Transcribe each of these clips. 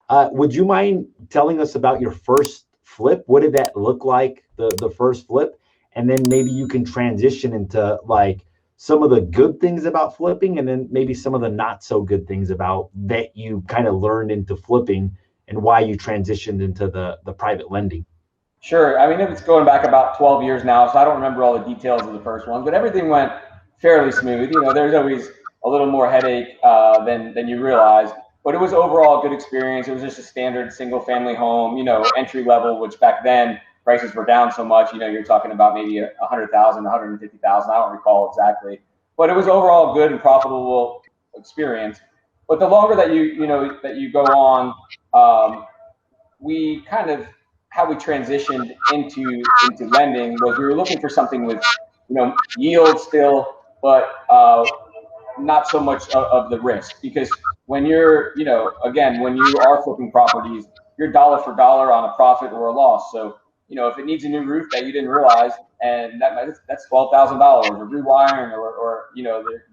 Would you mind telling us about your first flip? What did that look like, the first flip? And then maybe you can transition into like some of the good things about flipping, and then maybe some of the not so good things about that you kind of learned into flipping and why you transitioned into the private lending. Sure. I mean, it's going back about 12 years now, so I don't remember all the details of the first one, but everything went fairly smooth. There's always a little more headache than you realize, but it was overall a good experience. It was just a standard single family home, entry level, which back then prices were down so much. You're talking about maybe 100,000, 150,000. I don't recall exactly, but it was overall a good and profitable experience. But the longer that you go on, we kind of how we transitioned into lending was we were looking for something with yield still, but not so much of the risk, because when you're again, when you are flipping properties, you're dollar for dollar on a profit or a loss. So if it needs a new roof that you didn't realize, and that's $12,000, or rewiring, or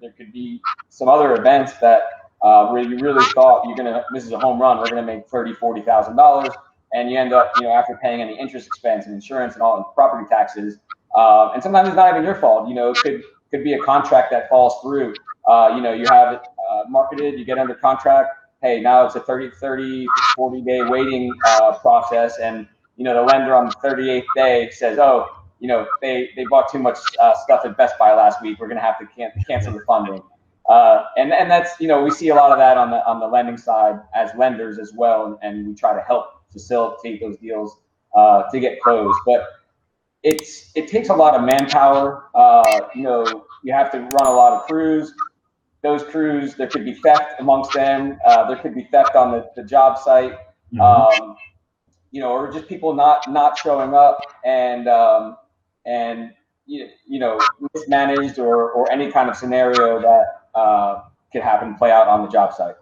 there could be some other events that where you really thought this is a home run, we're gonna make $30,000-$40,000, and you end up after paying any interest expense and insurance and all and property taxes, and sometimes it's not even your fault. It could be a contract that falls through. You have it marketed, you get under contract. Hey, now it's a 40-day waiting process, and the lender on the 38th day says, oh, they bought too much stuff at Best Buy last week, we're going to have to cancel the funding. And that's we see a lot of that on the lending side as lenders as well, and we try to help facilitate those deals to get closed. But it takes a lot of manpower. You have to run a lot of crews. Those crews, there could be theft amongst them. There could be theft on the job site, or just people not showing up and mismanaged, or any kind of scenario that could happen, play out on the job site.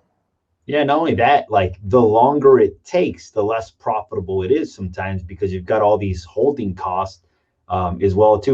Yeah, not only that, like the longer it takes, the less profitable it is sometimes, because you've got all these holding costs as well too.